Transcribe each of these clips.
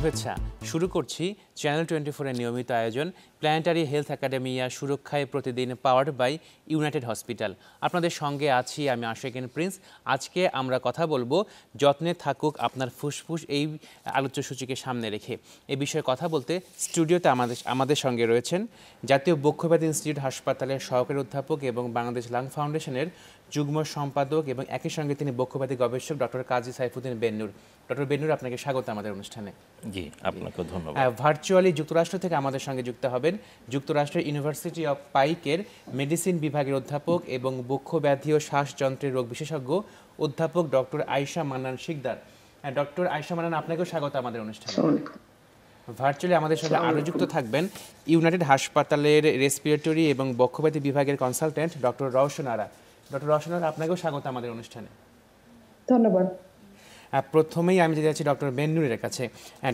শুভেচ্ছা। শুরু করছি চ্যানেল 24 এর নিয়মিত আয়োজন প্ল্যানেটারি হেলথ একাডেমিয়া সুরক্ষায় প্রতিদিন পাওয়ার্ড বাই ইউনাইটেড হসপিটাল। আপনাদের সঙ্গে আছি আমি আশিকিন প্রিন্স। আজকে আমরা কথা বলবো যত্নে থাকুক আপনার ফুসফুস এই আলোচ্যসূচিকে সামনে রেখে। এই বিষয়ে কথা বলতে স্টুডিওতে আমাদের সঙ্গে রয়েছেন জাতীয় বক্ষব্যাধি ইনস্টিটিউট হাসপাতালের সহকারী অধ্যাপক এবং বাংলাদেশ লাং ফাউন্ডেশনের যুগ্ম সম্পাদক এবং একই সঙ্গে তিনি বক্ষব্যাধি গবেষক ডক্টর কাজী সাইফুদ্দিন বেন্নুর। ডক্টর বেন্নুর, আপনাকে স্বাগত আমাদের অনুষ্ঠানে। জি, আপনাকে ধন্যবাদ। ভার্চুয়ালি যুক্তরাষ্ট্র থেকে আমাদের সঙ্গে যুক্ত হবেন যুক্তরাষ্ট্রের ইউনিভার্সিটি অফ পাইকের মেডিসিন বিভাগের অধ্যাপক এবং বক্ষব্যাধি ও শ্বাসযন্ত্রের রোগ বিশেষজ্ঞ অধ্যাপক ডক্টর আয়েশা মান্নান শিকদার। ডক্টর আয়েশা মান্নান, আপনাকেও স্বাগত আমাদের অনুষ্ঠানে। ভার্চুয়ালি আমাদের সঙ্গে আরও যুক্ত থাকবেন ইউনাইটেড হাসপাতালের রেসপিরেটরি এবং বক্ষব্যাধি বিভাগের কনসালটেন্ট ডক্টর রওশন আরা। ডক্টর রওশন আরা, আপনাকেও স্বাগত আমাদের অনুষ্ঠানে। ধন্যবাদ। প্রথমেই আমি যেতে যাচ্ছি ডক্টর বেন্নুরের কাছে।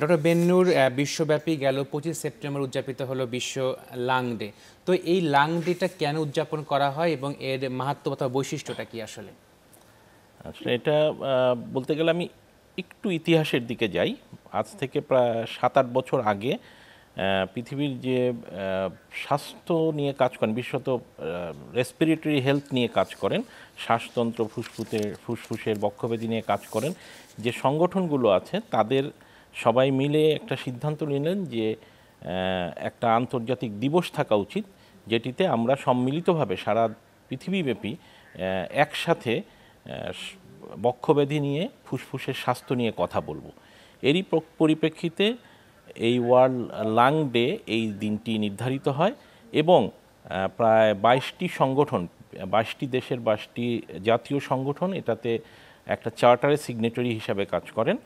ডক্টর বেন্নুর, বিশ্বব্যাপী গেল 25 সেপ্টেম্বর উদযাপিত হলো বিশ্ব লাং ডে। তো এই লাং ডেটা কেন উদযাপন করা হয় এবং এর মাহাত্ম্য বা বৈশিষ্ট্যটা কি আসলে? আসলে এটা বলতে গেলে আমি একটু ইতিহাসের দিকে যাই। আজ থেকে প্রায় 7-8 বছর আগে পৃথিবীর যে স্বাস্থ্য নিয়ে কাজ করেন, বিশেষত রেসপিরেটরি হেলথ নিয়ে কাজ করেন, শ্বাসতন্ত্র, ফুসফুসের বক্ষব্যাধি নিয়ে কাজ করেন যে সংগঠনগুলো আছে, তাদের সবাই মিলে একটা সিদ্ধান্ত নিলেন যে একটা আন্তর্জাতিক দিবস থাকা উচিত, যেটিতে আমরা সম্মিলিতভাবে সারা পৃথিবীব্যাপী একসাথে বক্ষব্যাধি নিয়ে, ফুসফুসের স্বাস্থ্য নিয়ে কথা বলবো। এরই পরিপ্রেক্ষিতে এই ওয়ার্ল্ড লাং ডে এই দিনটি নির্ধারিত হয় এবং প্রায় 22টি সংগঠন, 22টি দেশের 22টি জাতীয় সংগঠন এটাতে একটা চার্টারের সিগনেটরি হিসাবে কাজ করেন।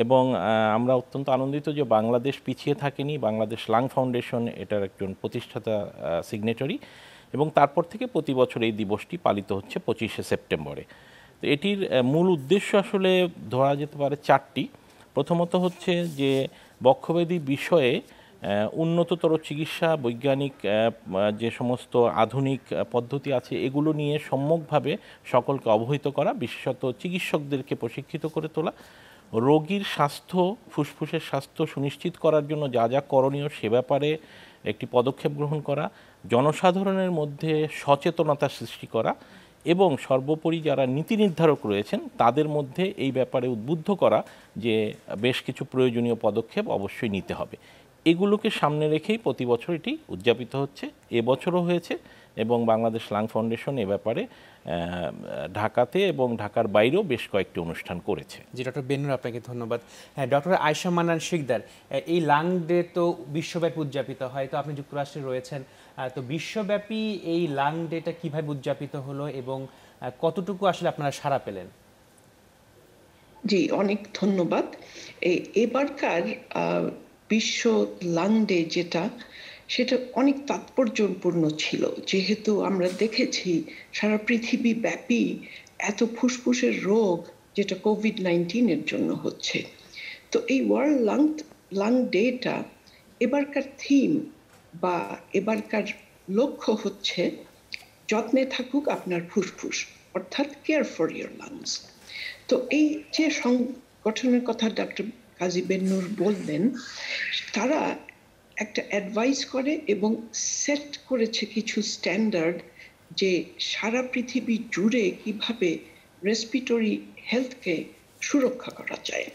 এবং আমরা অত্যন্ত আনন্দিত যে বাংলাদেশ পিছিয়ে থাকেনি। বাংলাদেশ লাং ফাউন্ডেশন এটার একজন প্রতিষ্ঠাতা সিগনেটরি, এবং তারপর থেকে প্রতি বছর এই দিবসটি পালিত হচ্ছে 25শে সেপ্টেম্বরে। তো এটির মূল উদ্দেশ্য আসলে ধরা যেতে পারে 4টি। প্রথমত হচ্ছে যে বক্ষব্যাধি বিষয়ে উন্নততর চিকিৎসা, বৈজ্ঞানিক যে সমস্ত আধুনিক পদ্ধতি আছে এগুলো নিয়ে সম্যকভাবে সকলকে অবহিত করা, বিশেষত চিকিৎসকদেরকে প্রশিক্ষিত করে তোলা, রোগীর স্বাস্থ্য, ফুসফুসের স্বাস্থ্য সুনিশ্চিত করার জন্য যা যা করণীয় সে ব্যাপারে একটি পদক্ষেপ গ্রহণ করা, জনসাধারণের মধ্যে সচেতনতা সৃষ্টি করা এবং সর্বোপরি যারা নীতি নির্ধারক রয়েছেন তাদের মধ্যে এই ব্যাপারে উদ্বুদ্ধ করা যে বেশ কিছু প্রয়োজনীয় পদক্ষেপ অবশ্যই নিতে হবে। এগুলোকে সামনে রেখেই প্রতি বছর এটি উদযাপিত হচ্ছে। এবছরও হয়েছে এবং বাংলাদেশ লাং ফাউন্ডেশন এ ব্যাপারে ঢাকাতে এবং ঢাকার বাইরেও বেশ কয়েকটি অনুষ্ঠান করেছে। জি ডক্টর বেন্নুর, আপনাকে ধন্যবাদ। হ্যাঁ, ডক্টর আয়েশা মান্নান শিকদার, এই লাং ডে তো বিশ্বব্যাপী উদযাপিত হয়, তো আপনি যুক্তরাষ্ট্রে রয়েছেন, তো বিশ্বব্যাপী এই লাং ডেটা কিভাবে উদযাপিত হলো এবং কতটুকু আসলে আপনারা সাড়া পেলেন? জি, অনেক ধন্যবাদ। এবারকার বিশ্ব লাং ডে সেটা অনেক তাৎপর্যপূর্ণ ছিল, যেহেতু আমরা দেখেছি সারা পৃথিবী ব্যাপী এত ফুসফুসের রোগ যেটা কোভিড-19 জন্য হচ্ছে। তো এই ওয়ার্ল্ড লাং ডেটা এবারকার থিম বা এবারকার লক্ষ্য হচ্ছে যত্নে থাকুক আপনার ফুসফুস, অর্থাৎ কেয়ার ফর ইয়োর লাংস। তো এই যে সংগঠনের কথা ডক্টর কাজী বেন্নুর বললেন, তারা একটা অ্যাডভাইস করে এবং সেট করেছে কিছু স্ট্যান্ডার্ড যে সারা পৃথিবী জুড়ে কিভাবে রেসপিরেটরি হেলথকে সুরক্ষা করা যায়।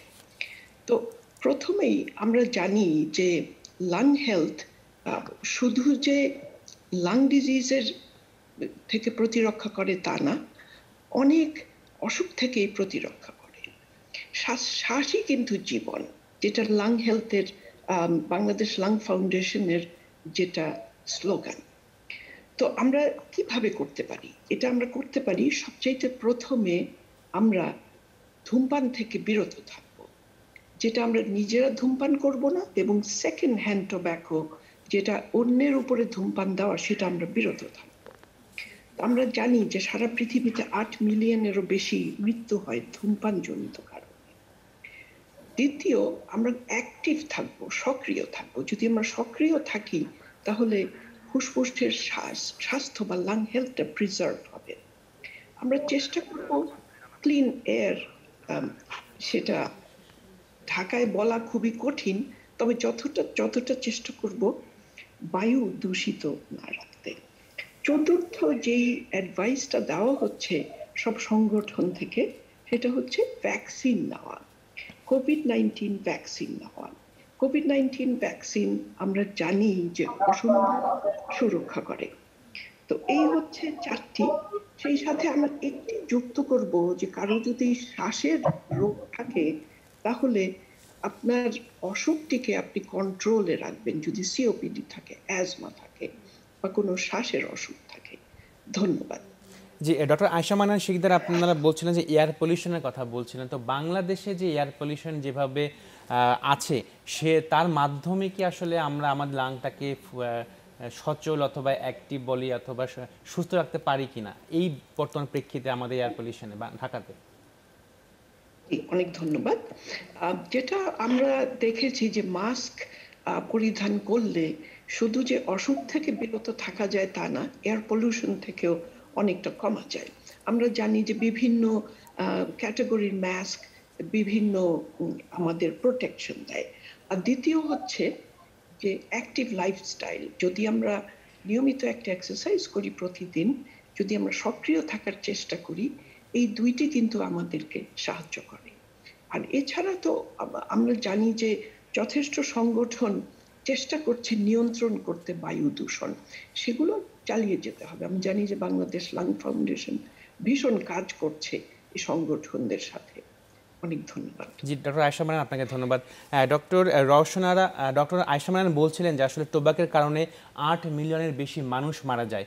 তো প্রথমেই আমরা জানি যে লাং হেলথ শুধু যে লাং ডিজিজের থেকে প্রতিরক্ষা করে তা না, অনেক অসুখ থেকেই প্রতিরক্ষা করে। শ্বাসই কিন্তু জীবন, যেটা লাং হেলথের বাংলাদেশ লাং ফাউন্ডেশনের যেটা স্লোগান। তো আমরা কিভাবে করতে পারি? এটা আমরা করতে পারি সবচাইতে প্রথমে আমরা ধূমপান থেকে বিরত থাকব, যেটা আমরা নিজেরা ধূমপান করব না, এবং সেকেন্ড হ্যান্ড টোব্যাকো যেটা অন্যের উপরে ধূমপান দেওয়া সেটা আমরা বিরত থাকব। আমরা জানি যে সারা পৃথিবীতে 8 মিলিয়নেরও বেশি মৃত্যু হয় ধূমপানজনিত কারণে। দ্বিতীয়, আমরা অ্যাক্টিভ থাকবো, সক্রিয় থাকবো। যদি আমরা সক্রিয় থাকি তাহলে ফুসফুসের স্বাস্থ্য বা লাং হেলথটা প্রিজার্ভ হবে। আমরা চেষ্টা করব ক্লিন এয়ার, সেটা ঢাকায় বলা খুবই কঠিন, তবে যতটা চেষ্টা করব বায়ু দূষিত না রাখতে। চতুর্থ যেই অ্যাডভাইসটা দেওয়া হচ্ছে সব সংগঠন থেকে, সেটা হচ্ছে ভ্যাকসিন নেওয়া, কোভিড-19 ভ্যাকসিন নেওয়া। কোভিড-19 ভ্যাকসিন আমরা জানি যে অসম্ভব সুরক্ষা করে। তো এই হচ্ছে 4টি। সেই সাথে আমরা একটি যুক্ত করব যে কারো যদি শ্বাসের রোগ থাকে তাহলে আপনার অসুখটিকে আপনি কন্ট্রোলে রাখবেন যদি সিওপিডি থাকে, অ্যাজমা থাকে বা কোনো শ্বাসের অসুখ থাকে। ধন্যবাদ। জি, ডক্টর আয়েশা মানান শিকদার, আপনারা বলছিলেন যে এয়ার পলিউশনের কথা বলছিলেন, তো বাংলাদেশে যে এয়ার পলিউশন যেভাবে আছে, তার মাধ্যমে কি আসলে আমরা আমাদের লাংটাকে সচল অথবা অ্যাক্টিভ বলি অথবা সুস্থ রাখতে পারি কিনা এই বর্তমান প্রেক্ষিতে আমাদের এয়ার পলিউশনে ঢাকাতে? অনেক ধন্যবাদ। যেটা আমরা দেখেছি যে মাস্ক পরিধান করলে শুধু যে অসুখ থেকে বিরত থাকা যায় তা না, এয়ার পলিউশন থেকেও অনেকটা কমা যায়। আমরা জানি যে বিভিন্ন ক্যাটাগরির মাস্ক বিভিন্ন আমাদের প্রোটেকশন দেয়। আর দ্বিতীয় হচ্ছে যে অ্যাক্টিভ লাইফস্টাইল, যদি আমরা নিয়মিত একটা এক্সারসাইজ করি প্রতিদিন, যদি আমরা সক্রিয় থাকার চেষ্টা করি, এই দুইটি কিন্তু আমাদেরকে সাহায্য করে। আর এছাড়া তো আমরা জানি যে যথেষ্ট সংগঠন চেষ্টা করছে নিয়ন্ত্রণ করতে বায়ু দূষণ, সেগুলো চালিয়ে যেতে হবে। আমি জানি যে বাংলাদেশ লাং ফাউন্ডেশন ভীষণ কাজ করছে এই সংগঠনদের সাথে। অনেক ধন্যবাদ। জি, ডক্টর আয়েশা মানান, আপনাকে ধন্যবাদ। ডক্টর আয়েশা মানান বলছিলেন যে আসলে টোবাকের কারণে 8 মিলিয়নের বেশি মানুষ মারা যায়।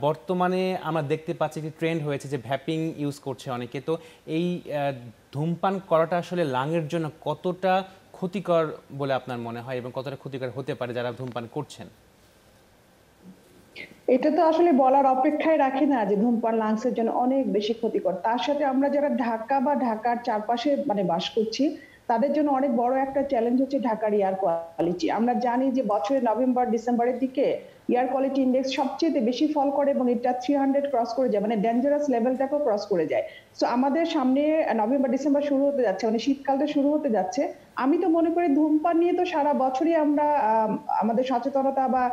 বর্তমানে আমরা দেখতে পাচ্ছি যে ট্রেন্ড হয়েছে যে ভ্যাপিং ইউজ করছে অনেকে, তো এই ধূমপান করাটা আসলে লাংয়ের জন্য কতটা ক্ষতিকর বলে আপনার মনে হয় এবং কতটা ক্ষতিকর হতে পারে যারা ধূমপান করছেন? এটা তো আসলে বলার অপেক্ষায় রাখি না যে ধূমপান লাংসের জন্য অনেক বেশি ক্ষতিকর। তার সাথে আমরা যারা ঢাকা বা ঢাকার চারপাশে বাস করছি, তাদের জন্য অনেক বড় একটা চ্যালেঞ্জ হচ্ছে ঢাকার এয়ার কোয়ালিটি। আমরা জানি যে বছরের নভেম্বর ডিসেম্বরের দিকে এয়ার কোয়ালিটি ইন্ডেক্স সবচেয়ে বেশি ফল করে এবং এটা 300 ক্রস করে যায়, মানে ডেঞ্জারাস লেভেলটাকেও ক্রস করে যায়। সো আমাদের সামনে নভেম্বর ডিসেম্বর শুরু হতে যাচ্ছে, মানে শীতকালটা শুরু হতে যাচ্ছে। আমি তো মনে করি ধূমপান নিয়ে তো সারা বছরই আমরা আমাদের সচেতনতা বা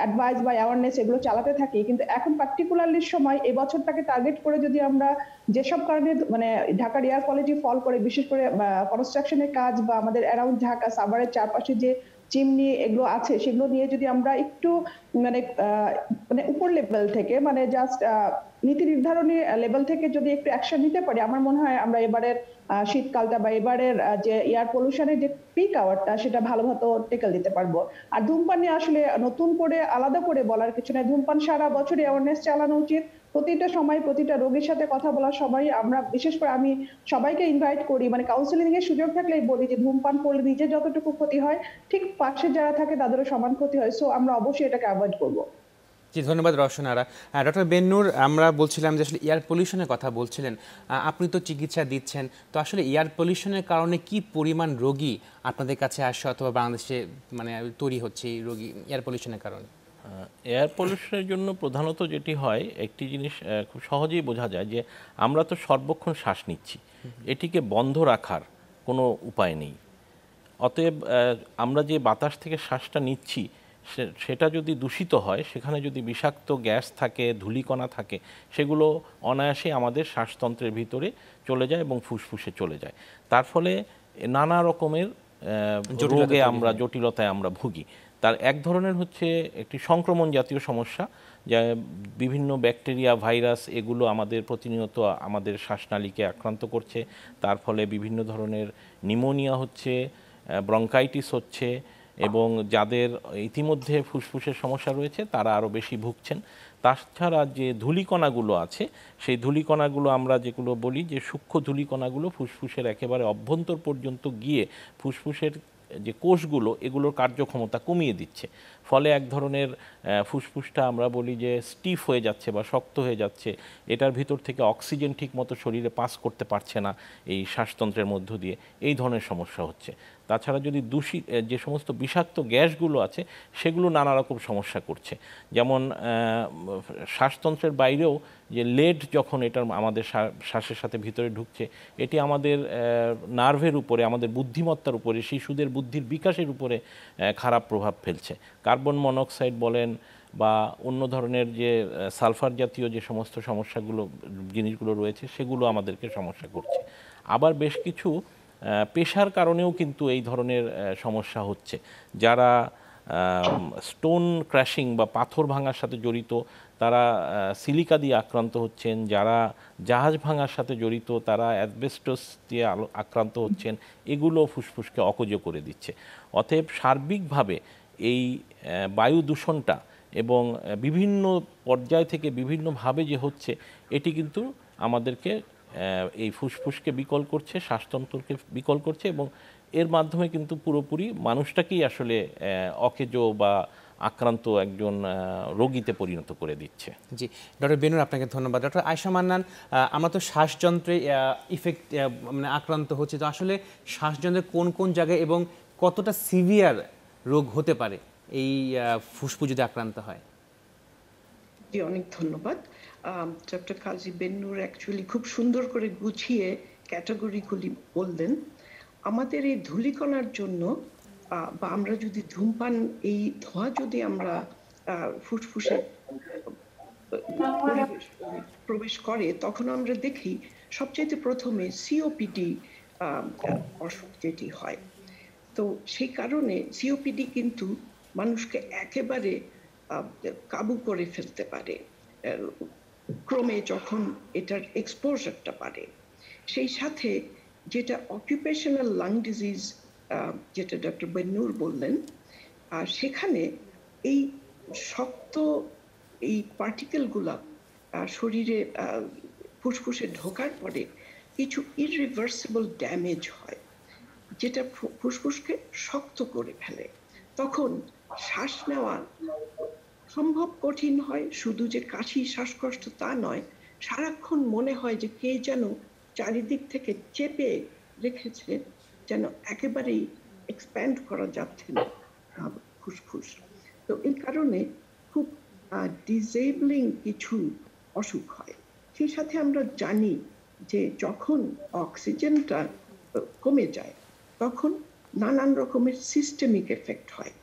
অ্যাডভাইস বা অ্যাওয়ারনেস এগুলো চালাতে থাকি, কিন্তু এখন পার্টিকুলারলি সময় এই বছরটাকে টার্গেট করে যদি আমরা যেসব কারণে মানে ঢাকার এয়ার কোয়ালিটি ফল করে, বিশেষ করে কনস্ট্রাকশনের কাজ বা আমাদের অ্যারাউন্ড ঢাকা সাভারের চারপাশে যে চিমনি এগুলো আছে, সেগুলো নিয়ে যদি আমরা একটু মানে মানে উপর লেভেল থেকে, মানে জাস্ট নীতি নির্ধারণী লেভেল থেকে যদি একটু অ্যাকশন নিতে পারি, আমার মনে হয় আমরা এবারের শীতকালটা বা এবারের যে এয়ার পলিউশনের যে পিক আওয়ারটা সেটা ভালো মতো টেকেল দিতে পারবো। আর ধূমপান নিয়ে আসলে নতুন করে আলাদা করে বলার কিছু নাই, ধূমপান সারা বছরই অ্যাওয়ারনেস চালানো উচিত। প্রতিটা সময় প্রতিটা রোগীর সাথে কথা বলার সময় আমরা, বিশেষ করে আমি সবাইকে ইনভাইট করি, মানে কাউন্সিলিং এর সুযোগ থাকলেই বলি যে ধূমপান করলে নিজে যতটুকু ক্ষতি হয় ঠিক পাশে যারা থাকে তাদেরও সমান ক্ষতি হয়। সো আমরা অবশ্যই এটাকে অ্যাভয়েড করবো। জি, ধন্যবাদ রওশনারা। ডক্টর বেন্নুর, আমরা বলছিলাম যে আসলে এয়ার পলিউশনের কথা বলছিলেন, আপনি তো চিকিৎসা দিচ্ছেন, তো আসলে এয়ার পলিউশনের কারণে কি পরিমাণ রোগী আপনাদের কাছে আসে অথবা বাংলাদেশে মানে তৈরি হচ্ছে এই রোগী এয়ার পলিউশনের কারণে? এয়ার পলিউশনের জন্য প্রধানত যেটি হয়, একটি জিনিস খুব সহজেই বোঝা যায় যে আমরা তো সর্বক্ষণ শ্বাস নিচ্ছি, এটিকে বন্ধ রাখার কোনো উপায় নেই। অতএব আমরা যে বাতাস থেকে শ্বাসটা নিচ্ছি সেটা যদি দূষিত হয়, সেখানে যদি বিষাক্ত গ্যাস থাকে, ধূলিকণা থাকে, সেগুলো অনায়াসে আমাদের শ্বাসতন্ত্রের ভিতরে চলে যায় এবং ফুসফুসে চলে যায়। তার ফলে নানা রকমের রোগে আমরা, জটিলতায় আমরা ভুগি। তার এক ধরনের হচ্ছে একটি সংক্রমণ জাতীয় সমস্যা, যা বিভিন্ন ব্যাকটেরিয়া, ভাইরাস এগুলো আমাদের প্রতিনিয়ত আমাদের শ্বাসনালীকে আক্রান্ত করছে। তার ফলে বিভিন্ন ধরনের নিউমোনিয়া হচ্ছে, ব্রঙ্কাইটিস হচ্ছে, এবং যাদের ইতিমধ্যে ফুসফুসের সমস্যা রয়েছে তারা আরও বেশি ভুগছেন। তাছাড়া যে ধূলিকণাগুলো আছে, সেই ধূলিকণাগুলো আমরা যেগুলো বলি যে সূক্ষ্ম ধূলিকণাগুলো ফুসফুসের একেবারে অভ্যন্তর পর্যন্ত গিয়ে ফুসফুসের যে কোষগুলো এগুলোর কার্যক্ষমতা কমিয়ে দিচ্ছে। ফলে এক ধরনের ফুসফুসটা আমরা বলি যে স্টিফ হয়ে যাচ্ছে বা শক্ত হয়ে যাচ্ছে, এটার ভিতর থেকে অক্সিজেন ঠিকমতো শরীরে পাস করতে পারছে না এই শ্বাসতন্ত্রের মধ্য দিয়ে, এই ধরনের সমস্যা হচ্ছে। তাছাড়া যদি যে সমস্ত বিষাক্ত গ্যাসগুলো আছে সেগুলো নানা রকম সমস্যা করছে, যেমন শ্বাসতন্ত্রের বাইরেও যে লেড যখন এটা আমাদের শ্বাসের সাথে ভিতরে ঢুকছে, এটি আমাদের নার্ভের উপরে, আমাদের বুদ্ধিমত্তার উপরে, শিশুদের বুদ্ধির বিকাশের উপরে খারাপ প্রভাব ফেলছে। কার্বন মনোক্সাইড বলেন বা অন্য ধরনের যে সালফার জাতীয় যে সমস্ত জিনিসগুলো রয়েছে সেগুলো আমাদেরকে সমস্যা করছে। আবার বেশ কিছু পেশার কারণেও কিন্তু এই ধরনের সমস্যা হচ্ছে। যারা স্টোন ক্র্যাশিং বা পাথর ভাঙার সাথে জড়িত তারা সিলিকা দিয়ে আক্রান্ত হচ্ছেন, যারা জাহাজ ভাঙার সাথে জড়িত তারা অ্যাসবেস্টস দিয়ে আক্রান্ত হচ্ছেন, এগুলো ফুসফুসকে অকেজ করে দিচ্ছে। অতএব সার্বিকভাবে এই বায়ু দূষণটা এবং বিভিন্ন পর্যায় থেকে বিভিন্নভাবে যে হচ্ছে, এটি কিন্তু আমাদেরকে এই ফুসফুসকে বিকল করছে, শ্বাসতন্ত্রকে বিকল করছে এবং এর মাধ্যমে কিন্তু পুরোপুরি মানুষটাকেই আসলে অকেজো বা আক্রান্ত একজন রোগীতে পরিণত করে দিচ্ছে। জি ডক্টর বেনুর, আপনাকে ধন্যবাদ। ডক্টর আয়েশা মান্নান, আমরা তো শ্বাসযন্ত্রে ইফেক্ট মানে আক্রান্ত হচ্ছে, তো আসলে শ্বাসযন্ত্রের কোন কোন জায়গায় এবং কতটা সিভিয়ার রোগ হতে পারে এই ফুসফুস যদি আক্রান্ত হয়? জি, অনেক ধন্যবাদ। ডক্টর কাজী বেন্নুর অ্যাকচুয়ালি খুব সুন্দর করে গুছিয়ে ক্যাটাগরিগুলি বললেন। আমাদের এই ধূলিকণার জন্য বা আমরা যদি ধূমপান, এই ধোঁয়া যদি আমরা ফুসফুসে প্রবেশ করে, তখন আমরা দেখি সবচেয়ে প্রথমে সিওপিডি অসুখ যেটি হয়। তো সেই কারণে সিওপিডি কিন্তু মানুষকে একেবারে কাবু করে ফেলতে পারে ক্রমে যখন এটার এক্সপোজারটা বাড়ে। সেই সাথে যেটা অকুপেশনাল লাং ডিজিজ, যেটা ডক্টর বেন্নুর বললেন, সেখানে এই শক্ত এই পার্টিকেলগুলা শরীরে ফুসফুসে ঢোকার পরে কিছু ইররিভার্সিবল ড্যামেজ হয়, যেটা ফুসফুসকে শক্ত করে ফেলে। তখন শ্বাস নেওয়া সম্ভব কঠিন হয়। শুধু যে কাশি শ্বাসকষ্ট তা নয়, সারাক্ষণ মনে হয় যে কে যেন চারিদিক থেকে চেপে রেখেছে, যেন একেবারেই এক্সপ্যান্ড করা যাচ্ছে না ফুসফুস। তো এই কারণে খুব ডিসেবলিং কিছু অসুখ হয়। সেই সাথে আমরা জানি যে যখন অক্সিজেনটা কমে যায় তখন নানান রকমের সিস্টেমিক এফেক্ট হয়।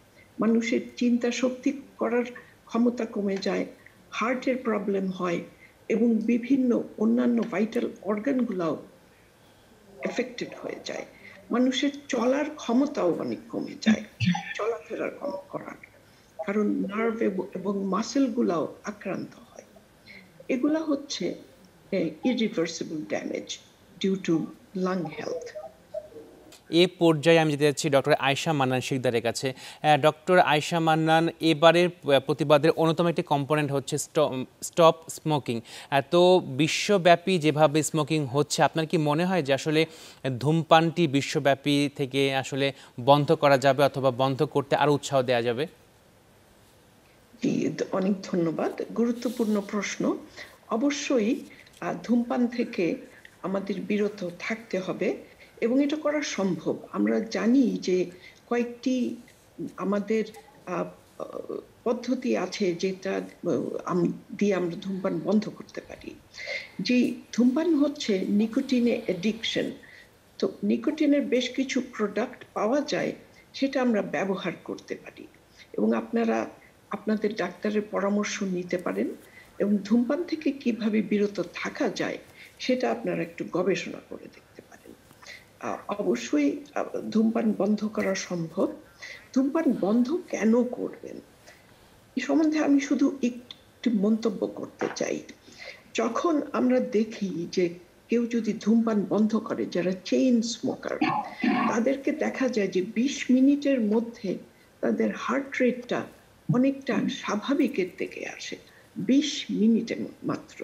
মানুষের চিন্তা শক্তি করার ক্ষমতা কমে যায়, হার্টের প্রবলেম হয় এবং বিভিন্ন অন্যান্য ভাইটাল অর্গানগুলোও এফেক্টেড হয়ে যায়। মানুষের চলার ক্ষমতাও অনেক কমে যায়, চলাফেরা করার, কারণ নার্ভ এবং মাসেলগুলাও আক্রান্ত হয়। এগুলা হচ্ছে irreversible damage due to lung health. এ পর্যায়ে আমি যেতে যাচ্ছি ডক্টর আয়েশা মান্নান শিকদারের কাছে। ডক্টর আয়েশা মান্নান, এবারের প্রতিবাদের অন্যতম একটি কম্পোনেন্ট হচ্ছে স্টপ স্মোকিং। তো বিশ্বব্যাপী যেভাবে স্মোকিং হচ্ছে, আপনার কি মনে হয় যে আসলে ধূমপানটি বিশ্বব্যাপী থেকে আসলে বন্ধ করা যাবে অথবা বন্ধ করতে আরও উৎসাহ দেওয়া যাবে? জি, অনেক ধন্যবাদ, গুরুত্বপূর্ণ প্রশ্ন। অবশ্যই ধূমপান থেকে আমাদের বিরত থাকতে হবে এবং এটা করা সম্ভব। আমরা জানি যে কয়েকটি আমাদের পদ্ধতি আছে যেটা দিয়ে আমরা ধূমপান বন্ধ করতে পারি। যে ধূমপান হচ্ছে নিকোটিনে অ্যাডিকশন। তো নিকোটিনের বেশ কিছু প্রোডাক্ট পাওয়া যায়, সেটা আমরা ব্যবহার করতে পারি এবং আপনারা আপনাদের ডাক্তারের পরামর্শ নিতে পারেন এবং ধূমপান থেকে কিভাবে বিরত থাকা যায় সেটা আপনারা একটু গবেষণা করে দেখতে পারেন। অবশ্যই ধূমপান বন্ধ করা সম্ভব। ধূমপান বন্ধ কেন করবেন এই সম্বন্ধে আমি শুধু একটু মন্তব্য করতে চাই। যখন আমরা দেখি যে কেউ যদি ধূমপান বন্ধ করে, যারা চেইন স্মোকার, তাদেরকে দেখা যায় যে 20 মিনিটের মধ্যে তাদের হার্ট রেটটা অনেকটা স্বাভাবিকের দিকে আসে। 20 মিনিটে মাত্র।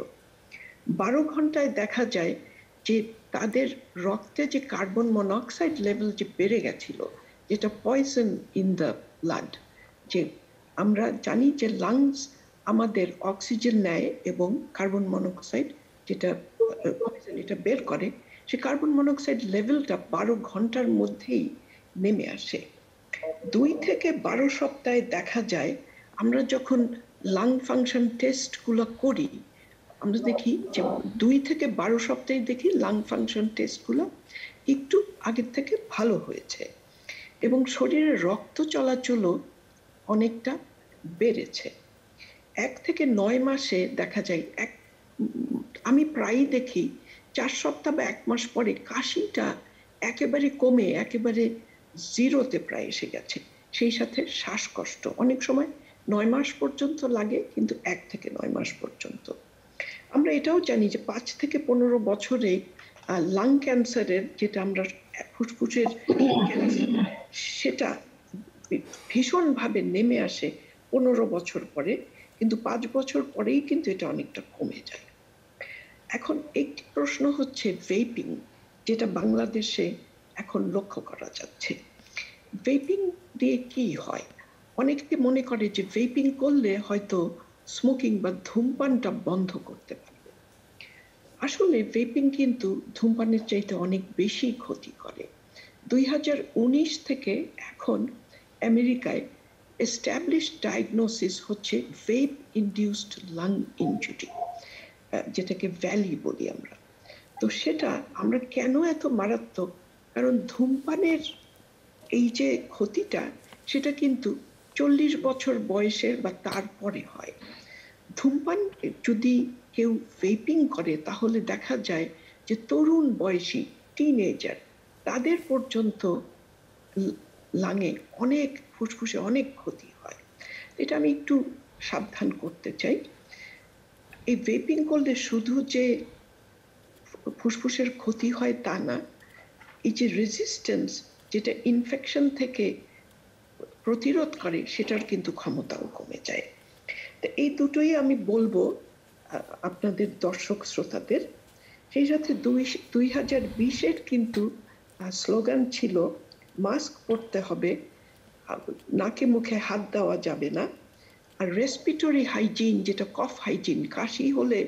12 ঘন্টায় দেখা যায় যে তাদের রক্তে যে কার্বন মনোক্সাইড লেভেল যে বেড়ে গেছিল, যেটা পয়জন ইন দ্য ব্লাড, যে আমরা জানি যে লাংস আমাদের অক্সিজেন নেয় এবং কার্বন মনোক্সাইড যেটা এটা বের করে, সে কার্বন মনোক্সাইড লেভেলটা 12 ঘন্টার মধ্যেই নেমে আসে। 2 থেকে 12 সপ্তাহে দেখা যায় আমরা যখন লাং ফাংশন টেস্টগুলো করি, আমরা দেখি যে 2 থেকে 12 সপ্তাহে দেখি লাং ফাংশন টেস্টগুলো একটু আগের থেকে ভালো হয়েছে এবং শরীরের রক্ত চলাচলও অনেকটা বেড়েছে। 1 থেকে 9 মাসে দেখা যায়, আমি প্রায়ই দেখি 4 সপ্তাহ বা 1 মাস পরে কাশিটা একেবারে কমে একেবারে জিরোতে প্রায় এসে গেছে। সেই সাথে শ্বাসকষ্ট অনেক সময় 9 মাস পর্যন্ত লাগে, কিন্তু 1 থেকে 9 মাস পর্যন্ত। আমরা এটাও জানি যে 5 থেকে 15 বছরে লাং ক্যান্সারের, যেটা আমরা ফুসফুসের ক্যান্সার, সেটা ভীষণভাবে নেমে আসে 15 বছর পরে, কিন্তু 5 বছর পরেই কিন্তু এটা অনেকটা কমে যায়। এখন একটি প্রশ্ন হচ্ছে ভেপিং, যেটা বাংলাদেশে এখন লক্ষ্য করা যাচ্ছে। ভেপিং দিয়ে কি হয়? অনেকে মনে করে যে ভেপিং করলে হয়তো স্মোকিং বা ধূমপানটা বন্ধ করতে পারবে। আসলে ভেপিং কিন্তু ধূমপানের চাইতে অনেক বেশি ক্ষতি করে। 2019 থেকে এখন আমেরিকায় এস্টাবলিশড ডায়াগনোসিস হচ্ছে ভেপ ইনডিউসড লাং ইনজুরি, যেটাকে ভ্যালি বলি আমরা। তো সেটা আমরা কেন এত মারাত্মক? কারণ ধূমপানের এই যে ক্ষতিটা, সেটা কিন্তু 40 বছর বয়সের বা তারপরে হয়। ধূমপান যদি কেউ ভেপিং করে তাহলে দেখা যায় যে তরুণ বয়সী টিনেজার, তাদের পর্যন্ত লাঙে অনেক, ফুসফুসে অনেক ক্ষতি হয়। এটা আমি একটু সাবধান করতে চাই। এই ভেপিং করলে শুধু যে ফুসফুসের ক্ষতি হয় তা না, এই যে রেজিস্ট্যান্স, যেটা ইনফেকশন থেকে প্রতিরোধ করে, সেটার কিন্তু ক্ষমতাও কমে যায়। তো এই দুটোই আমি বলবো আপনাদের দর্শক শ্রোতাদের। সেই সাথে 2020-এর কিন্তু স্লোগান ছিল মাস্ক পরতে হবে, নাকে মুখে হাত দেওয়া যাবে না, আর রেসপিরেটরি হাইজিন, যেটা কফ হাইজিন, কাশি হলে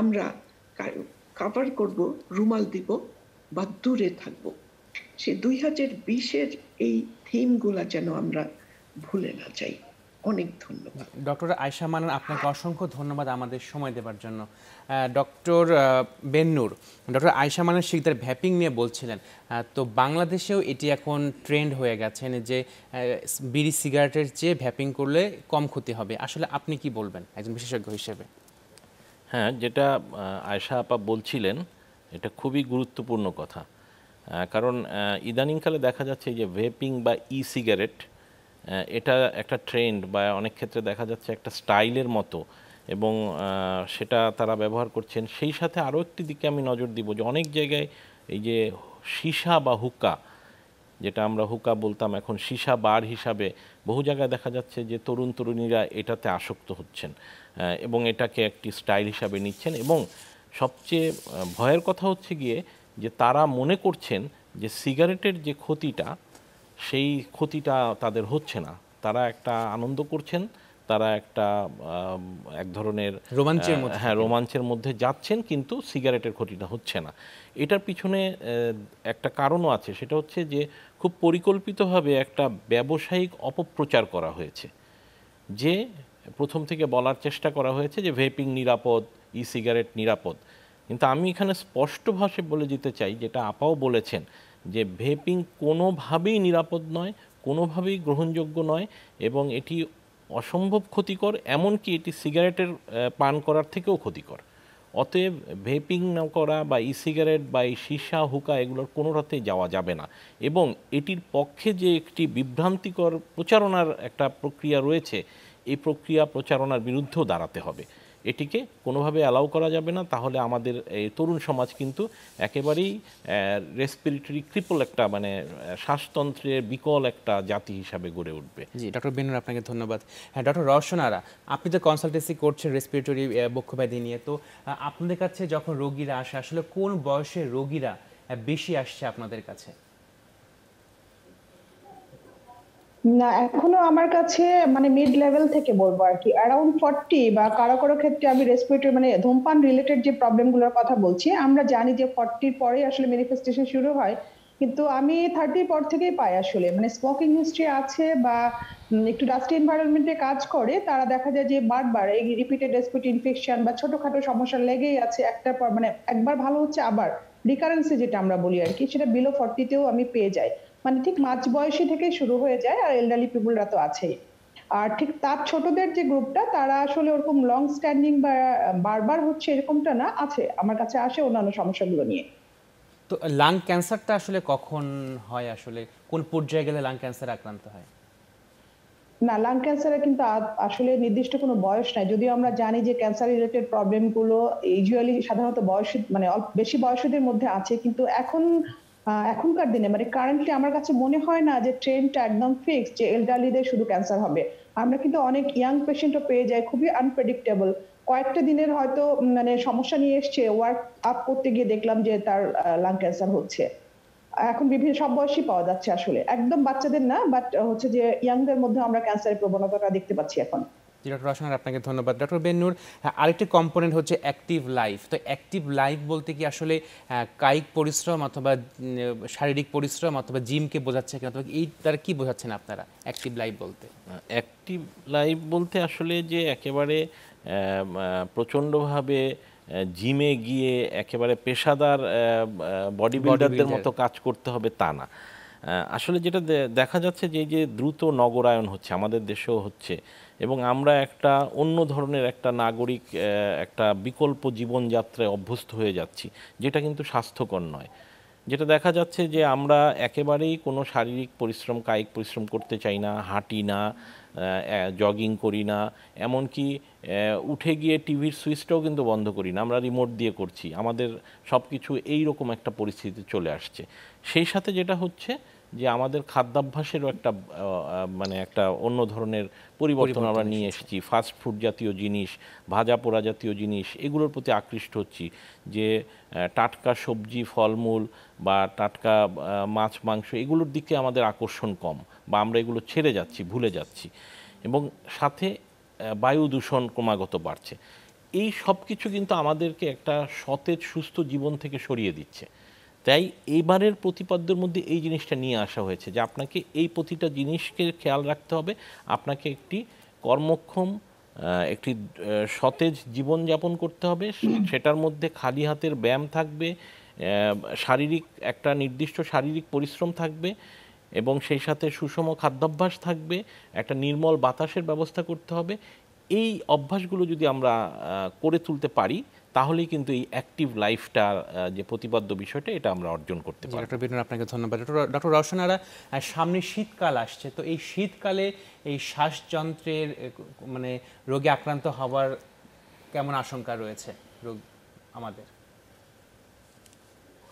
আমরা কভার করব, রুমাল দিব বা দূরে থাকব। সে 2020-এর এই থিমগুলা যেন আমরা ভুলে না যাই। অনেক ধন্যবাদ। ডক্টর আয়েশা মানান, আপনাকে অসংখ্য ধন্যবাদ আমাদের সময় দেওয়ার জন্য। Doctor Bennur, doctor Ayesha Manan Shikder vaping নিয়ে বলছিলেন, তো বাংলাদেশেও এটি এখন ট্রেন্ড হয়ে গেছেন যে বিড়ি সিগারেটের চেয়ে ভ্যাপিং করলে কম ক্ষতি হবে। আসলে আপনি কি বলবেন একজন বিশেষজ্ঞ হিসেবে? হ্যাঁ, যেটা আয়েশা আপা বলছিলেন এটা খুবই গুরুত্বপূর্ণ কথা। কারণ ইদানিংকালে দেখা যাচ্ছে যে ভেপিং বা ই সিগারেট, এটা একটা ট্রেন্ড বা অনেক ক্ষেত্রে দেখা যাচ্ছে একটা স্টাইলের মতো, এবং সেটা তারা ব্যবহার করছেন। সেই সাথে আরও একটি দিকে আমি নজর দিব যে অনেক জায়গায় এই যে সীসা বা হুক্কা, যেটা আমরা হুক্কা বলতাম, এখন সীসা বার হিসাবে বহু জায়গায় দেখা যাচ্ছে যে তরুণ তরুণীরা এটাতে আসক্ত হচ্ছেন এবং এটাকে একটি স্টাইল হিসাবে নিচ্ছেন। এবং সবচেয়ে ভয়ের কথা হচ্ছে গিয়ে যে তারা মনে করছেন যে সিগারেটের যে ক্ষতিটা, সেই ক্ষতিটা তাদের হচ্ছে না। তারা একটা আনন্দ করছেন, তারা একটা এক ধরনের রোমাঞ্চের মধ্যে যাচ্ছেন, কিন্তু সিগারেটের ক্ষতিটা হচ্ছে না। এটার পিছনে একটা কারণও আছে, সেটা হচ্ছে যে খুব পরিকল্পিতভাবে একটা ব্যবসায়িক অপপ্রচার করা হয়েছে। যে প্রথম থেকে বলার চেষ্টা করা হয়েছে যে ভেপিং নিরাপদ, ই সিগারেট নিরাপদ, কিন্তু আমি এখানে স্পষ্ট ভাষায় বলে দিতে চাই, যেটা আপাও বলেছেন, যে ভেপিং কোনোভাবেই নিরাপদ নয়, কোনোভাবেই গ্রহণযোগ্য নয়, এবং এটি অসম্ভব ক্ষতিকর, এমনকি এটি সিগারেটের পান করার থেকেও ক্ষতিকর। অতএব ভেপিং না করা বা ই সিগারেট বা এই সীসা হুকা এগুলোর কোনোটাতেই যাওয়া যাবে না। এবং এটির পক্ষে যে একটি বিভ্রান্তিকর প্রচারণার একটা প্রক্রিয়া রয়েছে, এই প্রক্রিয়া প্রচারণার বিরুদ্ধেও দাঁড়াতে হবে। এটিকে কোনোভাবে অ্যালাউ করা যাবে না, তাহলে আমাদের এই তরুণ সমাজ কিন্তু একেবারেই রেসপিরেটরি ক্রিপল, একটা মানে শ্বাসতন্ত্রের বিকল একটা জাতি হিসাবে গড়ে উঠবে। জি, ডক্টর বেনুর, আপনাকে ধন্যবাদ। হ্যাঁ, ডক্টর রওশন আরা, আপনি তো কনসালটেন্সি করছেন রেসপিরেটরি বক্ষব্যাধি নিয়ে, তো আপনাদের কাছে যখন রোগীরা আসে, আসলে কোন বয়সের রোগীরা বেশি আসছে আপনাদের কাছে? না, এখনো আমার কাছে মানে মিড লেভেল থেকে বলবো আর কি, অ্যারাউন্ড 40, বা কারো কারো ক্ষেত্রে আমি রেসপিরেটরি মানে ধূমপান রিলেটেড যে প্রবলেমগুলোর কথা বলছি, আমরা জানি যে 40-র পরে আসলে ম্যানিফেস্টেশন শুরু হয়, কিন্তু আমি 30-র পর থেকেই পাই আসলে, মানে স্মোকিং হিস্ট্রি আছে বা একটু ডাস্টি এনভায়রনমেন্টে কাজ করে, তারা দেখা যায় যে বারবার এই রিপিটেড রেসপিরেটরি ইনফেকশন বা ছোটখাটো সমস্যা লেগেই আছে, একটার পর মানে একবার ভালো হচ্ছে আবার রিকারেন্সে যেটা আমরা বলি আর কি, সেটা বিলো 40-তেও আমি পেয়ে যাই। মানে ঠিক মাঝ বয়সী থেকেই শুরু হয়ে যায়, আর এল্ডারলি পিপুলরা তো আছেই। আর ঠিক তার ছোটদের যে গ্রুপটা, তারা আসলে ওরকম লং স্ট্যান্ডিং বা বারবার হচ্ছে এরকমটা না, আছে আমার কাছে আসে অন্যান্য সমস্যাগুলো নিয়ে। তো লাং ক্যান্সারটা আসলে কখন হয়, আসলে কোন পর্যায়ে গেলে লাং ক্যান্সার আক্রান্ত হয়? না, লাং ক্যান্সারের কিন্তু আসলে নির্দিষ্ট কোনো বয়স নাই, যদিও আমরা জানি যে ক্যান্সার রিলেটেড প্রবলেম গুলো ইউজুয়ালি সাধারণত বয়স মানে অল্প বেশি বয়সীদের মধ্যে আছে, কিন্তু এখনকার দিনে মানে কারেন্টলি আমার কাছে মনে হয় না যে ট্রেন্ডটা একদম ফিক্সড যে এল্ডারলিদের শুধু ক্যান্সার হবে। আমরা কিন্তু অনেক ইয়াং পেশেন্টও পেয়ে যাই, খুবই আনপ্রেডিক্টেবল, কয়েকটা দিনের হয়তো মানে সমস্যা নিয়ে এসছে, ওয়ার্ক আপ করতে গিয়ে দেখলাম যে তার লাং ক্যান্সার হচ্ছে। এখন বিভিন্ন সব বয়সী পাওয়া যাচ্ছে আসলে, একদম বাচ্চাদের না, বাট হচ্ছে যে ইয়াংদের মধ্যে আমরা ক্যান্সারের প্রবণতাটা দেখতে পাচ্ছি এখন। জি ডক্টর রওশন, আপনাকে ধন্যবাদ। ডক্টর বেন্নুর, আরেকটি কম্পোনেন্ট হচ্ছে অ্যাক্টিভ লাইফ। তো অ্যাক্টিভ লাইফ বলতে কি আসলে কায়িক পরিশ্রম অথবা শারীরিক পরিশ্রম অথবা জিমকে বোঝাচ্ছে কিনা, অথবা এই দ্বারা কি বোঝাচ্ছেন আপনারা অ্যাক্টিভ লাইফ বলতে? অ্যাক্টিভ লাইফ বলতে আসলে যে একেবারে প্রচণ্ডভাবে জিমে গিয়ে একেবারে পেশাদার বডি বিল্ডারদের মতো কাজ করতে হবে তা না। আসলে যেটা দেখা যাচ্ছে যে এই যে দ্রুত নগরায়ন হচ্ছে আমাদের দেশেও হচ্ছে, এবং আমরা একটা অন্য ধরনের একটা নাগরিক একটা বিকল্প জীবনযাত্রায় অভ্যস্ত হয়ে যাচ্ছি, যেটা কিন্তু স্বাস্থ্যকর নয়। যেটা দেখা যাচ্ছে যে আমরা একেবারেই কোনো শারীরিক পরিশ্রম কায়িক পরিশ্রম করতে চাই না, হাঁটি না, জগিং করি না, এমনকি উঠে গিয়ে টিভির সুইচটাও কিন্তু বন্ধ করি না, আমরা রিমোট দিয়ে করছি। আমাদের সব কিছু এইরকম একটা পরিস্থিতি চলে আসছে। সেই সাথে যেটা হচ্ছে যে আমাদের খাদ্যাভ্যাসেরও একটা মানে একটা অন্য ধরনের পরিবর্তন আমরা নিয়ে এসেছি। ফাস্ট ফুড জাতীয় জিনিস, ভাজা পোড়া জাতীয় জিনিস, এগুলোর প্রতি আকৃষ্ট হচ্ছি। যে টাটকা সবজি ফলমূল বা টাটকা মাছ মাংস, এগুলোর দিকে আমাদের আকর্ষণ কম, বা আমরা এগুলো ছেড়ে যাচ্ছি, ভুলে যাচ্ছি। এবং সাথে বায়ু দূষণ ক্রমাগত বাড়ছে। এই সব কিছু কিন্তু আমাদেরকে একটা সতেজ সুস্থ জীবন থেকে সরিয়ে দিচ্ছে। তাই এইবারের প্রতিপাদ্যের মধ্যে এই জিনিসটা নিয়ে আসা হয়েছে যে আপনাকে এই প্রতিটা জিনিসকে খেয়াল রাখতে হবে। আপনাকে একটি কর্মক্ষম একটি সতেজ জীবনযাপন করতে হবে, সেটার মধ্যে খালি হাতের ব্যায়াম থাকবে, শারীরিক একটা নির্দিষ্ট শারীরিক পরিশ্রম থাকবে, এবং সেই সাথে সুষম খাদ্যাভ্যাস থাকবে, একটা নির্মল বাতাসের ব্যবস্থা করতে হবে। এই অভ্যাসগুলো যদি আমরা করে তুলতে পারি, তাহলেই কিন্তু এই অ্যাক্টিভ লাইফটা যে প্রতিপাদ্য বিষয়টা, এটা আমরা অর্জন করতে পারি। ডক্টর বেন্নুর, আপনাকে ধন্যবাদ। ডক্টর রওশনারা, সামনে শীতকাল আসছে, তো এই শীতকালে এই শ্বাসযন্ত্রের মানে রোগে আক্রান্ত হওয়ার কেমন আশঙ্কা রয়েছে রোগ আমাদের?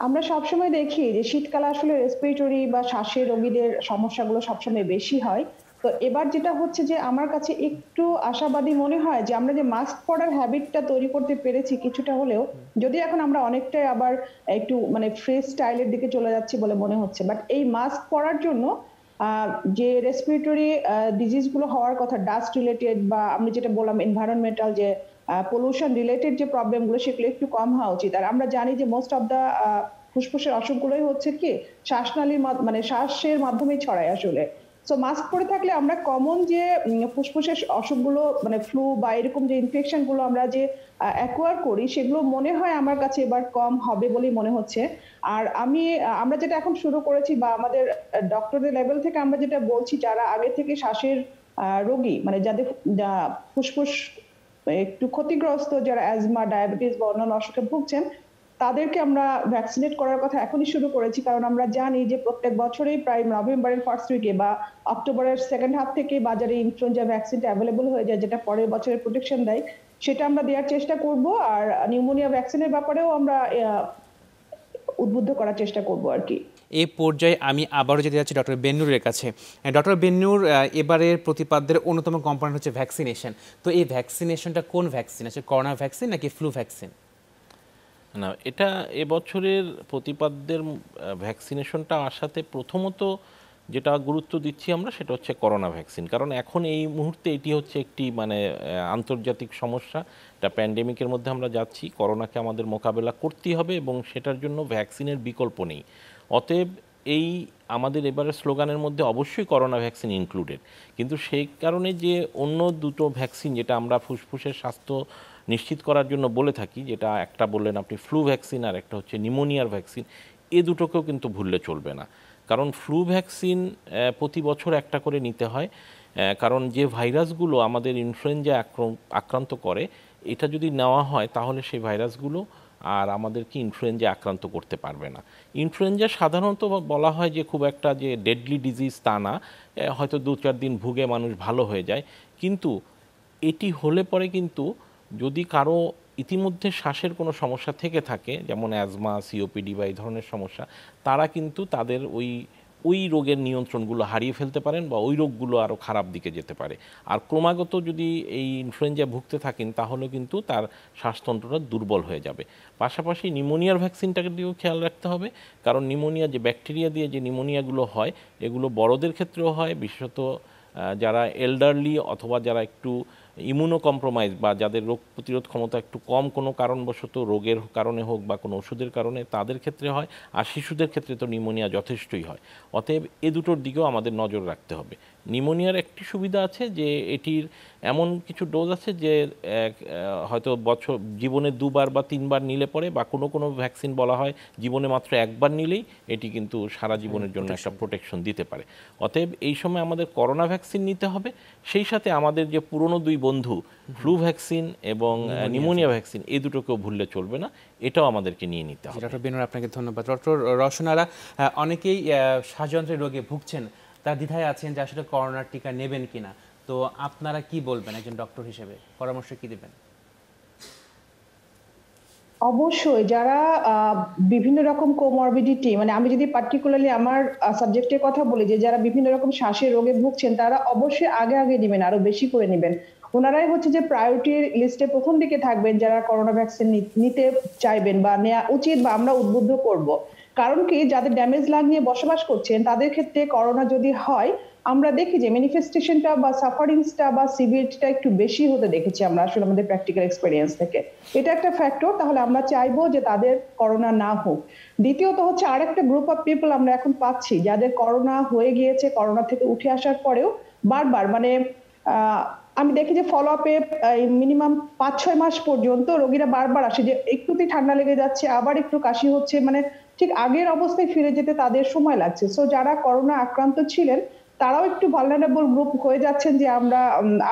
আমরা সবসময় দেখি যে শীতকালে আসলে রেসপিরেটরি বা শ্বাসের রোগীদের সমস্যাগুলো সবসময় বেশি হয়। তো এবার যেটা হচ্ছে যে আমার কাছে একটু আশাবাদী মনে হয় যে আমরা যে মাস্ক পরার হ্যাবিটটা তৈরি করতে পেরেছি কিছুটা হলেও, যদি এখন আমরা অনেকটাই আবার একটু মানে ফ্রি স্টাইলের দিকে চলে যাচ্ছি বলে মনে হচ্ছে, বাট এই মাস্ক পরার জন্য যে রেসপিরেটরি ডিজিজ গুলো হওয়ার কথা, ডাস্ট রিলেটেড বা আমি যেটা বললাম এনভায়রনমেন্টাল যে পলিউশন রিলেটেড যে প্রবলেমগুলো, সেগুলো একটু কম হওয়া উচিত। আর আমরা জানি যে মোস্ট অফ দা ফুসফুসের অসুখগুলোই হচ্ছে কি শ্বাসনালীর মানে শ্বাসের মাধ্যমেই ছড়ায় আসলে। সো মাস্ক পরে থাকলে আমরা কমন যে ফুসফুসের অসুখগুলো মানে ফ্লু বা এরকম যে ইনফেকশন গুলো আমরা যে অ্যাকোয়ার করি, সেগুলো মনে হয় আমার কাছে এবার কম হবে বলেই মনে হচ্ছে। আর আমরা যেটা এখন শুরু করেছি বা আমাদের ডক্টরদের লেভেল থেকে আমরা যেটা বলছি, যারা আগে থেকে শ্বাসের রোগী মানে যাদের ফুসফুস একটু ক্ষতিগ্রস্ত, যারা অ্যাজমা ডায়াবেটিস বা অন্যান্য অসুখে ভুগছেন, তাদেরকে আমরা ভ্যাকসিনেট করার কথা এখনই শুরু করেছি। কারণ আমরা জানি যে প্রত্যেক বছরেই প্রায় নভেম্বরের ফার্স্ট উইকে বা অক্টোবরের সেকেন্ড হাফ থেকে বাজারে ইনফ্লুয়েঞ্জা ভ্যাকসিনটা অ্যাভেলেবল হয়ে যায়, যেটা পরের বছরের প্রোটেকশন দেয়। সেটা আমরা দেওয়ার চেষ্টা করব। আর নিউমোনিয়া ভ্যাকসিনের ব্যাপারেও আমরা উদ্বুদ্ধ করার চেষ্টা করব আর কি। এই পর্যায়ে আমি আবারও যেতে যাচ্ছি ডক্টর বেন্নুরের কাছে। ডক্টর বেন্নুর, এবারের প্রতিপাদ্যের অন্যতম কম্পোনেন্ট হচ্ছে ভ্যাকসিনেশন। তো এই ভ্যাকসিনেশনটা কোন ভ্যাকসিন আছে, করোনা ভ্যাকসিন নাকি ফ্লু ভ্যাকসিন? না, এটা এবছরের প্রতিপাদ্যের ভ্যাকসিনেশনটা আসাতে প্রথমত যেটা গুরুত্ব দিচ্ছি আমরা সেটা হচ্ছে করোনা ভ্যাকসিন, কারণ এখন এই মুহূর্তে এটি হচ্ছে একটি মানে আন্তর্জাতিক সমস্যা, একটা প্যান্ডেমিকের মধ্যে আমরা যাচ্ছি, করোনাকে আমাদের মোকাবেলা করতেই হবে এবং সেটার জন্য ভ্যাকসিনের বিকল্প নেই। অতএব এই আমাদের এবারের স্লোগানের মধ্যে অবশ্যই করোনা ভ্যাকসিন ইনক্লুডেড, কিন্তু সেই কারণে যে অন্য দুটো ভ্যাকসিন যেটা আমরা ফুসফুসের স্বাস্থ্য নিশ্চিত করার জন্য বলে থাকি, যেটা একটা বললেন আপনি ফ্লু ভ্যাকসিন আর একটা হচ্ছে নিউমোনিয়ার ভ্যাকসিন, এ দুটোকেও কিন্তু ভুললে চলবে না। কারণ ফ্লু ভ্যাকসিন প্রতি বছর একটা করে নিতে হয়, কারণ যে ভাইরাসগুলো আমাদের ইনফ্লুয়েঞ্জা আক্রান্ত করে, এটা যদি নেওয়া হয় তাহলে সেই ভাইরাসগুলো আর আমাদেরকে ইনফ্লুয়েঞ্জা আক্রান্ত করতে পারবে না। ইনফ্লুয়েঞ্জা সাধারণত বলা হয় যে খুব একটা যে ডেডলি ডিজিজ তা না, হয়তো 2-4 দিন ভুগে মানুষ ভালো হয়ে যায়, কিন্তু এটি হলে পরে কিন্তু যদি কারো ইতিমধ্যে শ্বাসের কোনো সমস্যা থেকে থাকে, যেমন অ্যাজমা, সিওপিডি বা এই ধরনের সমস্যা, তারা কিন্তু তাদের ওই রোগের নিয়ন্ত্রণগুলো হারিয়ে ফেলতে পারেন বা ওই রোগগুলো আরও খারাপ দিকে যেতে পারে। আর ক্রমাগত যদি এই ইনফ্লুয়েঞ্জা ভুগতে থাকেন তাহলে কিন্তু তার শ্বাসতন্ত্রটা দুর্বল হয়ে যাবে। পাশাপাশি নিউমোনিয়ার ভ্যাকসিনটাকে দিয়েও খেয়াল রাখতে হবে, কারণ নিউমোনিয়া যে ব্যাকটেরিয়া দিয়ে যে নিউমোনিয়াগুলো হয়, এগুলো বড়দের ক্ষেত্রেও হয়, বিশেষত যারা এল্ডারলি অথবা যারা একটু ইমিউনো কম্প্রোমাইজ বা যাদের রোগ প্রতিরোধ ক্ষমতা একটু কম কোনো কারণবশত, রোগের কারণে হোক বা কোনো ওষুধের কারণে, তাদের ক্ষেত্রে হয়। আর শিশুদের ক্ষেত্রে তো নিউমোনিয়া যথেষ্টই হয়। অতএব এ দুটোর দিকেও আমাদের নজর রাখতে হবে। নিউমোনিয়ার একটি সুবিধা আছে যে এটির এমন কিছু ডোজ আছে যে হয়তো জীবনে 2বার বা 3বার নিলে পরে, বা কোনো কোনো ভ্যাকসিন বলা হয় জীবনে মাত্র 1বার নিলেই এটি কিন্তু সারা জীবনের জন্য একটা প্রোটেকশন দিতে পারে। অতএব এই সময় আমাদের করোনা ভ্যাকসিন নিতে হবে, সেই সাথে আমাদের যে পুরনো 2 বন্ধু ফ্লু ভ্যাকসিন এবং নিউমোনিয়া ভ্যাকসিন, এই দুটোকেও ভুললে চলবে না, এটাও আমাদেরকে নিয়ে নিতে হবে। ডক্টর বেনুর, আপনাকে ধন্যবাদ। ডক্টর রওশনারা, অনেকেই শ্বাসযন্ত্রের রোগে ভুগছেন, তারা দ্বিধায় আছেন যে আসলে করোনার টিকা নেবেন কিনা, তো আপনারা কি বলবেন একজন ডক্টর হিসেবে, পরামর্শ কি দিবেন? অবশ্যই যারা বিভিন্ন রকম কোমরবিডিটি, মানে আমি যদি পার্টিকুলারলি আমার সাবজেক্টের কথা বলি, যে যারা বিভিন্ন রকম শ্বাসের রোগে ভুগছেন তারা অবশ্যই আগে আগে নেবেন, আরো বেশি করে নেবেন। ওনারাই হচ্ছে যে প্রায়োরিটির লিস্টে প্রথম দিকে থাকবেন, যারা করোনা ভ্যাকসিন নিতে চাইবেন বা নেওয়া উচিত বা আমরা উদ্বুদ্ধ করব। কারণ কি, যাদের ড্যামেজ লাং নিয়ে বসবাস করছেন তাদের ক্ষেত্রে করোনা যদি হয়, আমরা দেখি যে ম্যানিফেস্টেশনটা বা সাফারিংসটা বা সিভিয়ারিটিটা একটু বেশি হতে দেখেছি আমরা আসলে আমাদের প্র্যাকটিক্যাল এক্সপেরিয়েন্স থেকে। এটা একটা ফ্যাক্টর, তাহলে আমরা চাইবো যে তাদের করোনা না হোক। দ্বিতীয়ত হচ্ছে আরেকটা গ্রুপ অফ পিপল আমরা এখন পাচ্ছি যাদের করোনা হয়ে গিয়েছে, করোনা থেকে উঠে আসার পরেও বারবার মানে আমি দেখি যে ফলো আপে মিনিমাম 5-6 মাস পর্যন্ত রোগীরা বারবার আসে যে একটুতেই ঠান্ডা লেগে যাচ্ছে, আবার একটু কাশি হচ্ছে, মানে ঠিক আগের অবস্থায় ফিরে যেতে তাদের সময় লাগছে। সো যারা করোনা আক্রান্ত ছিলেন তারাও একটু ভালনারেবল গ্রুপ হয়ে যাচ্ছেন যে আমরা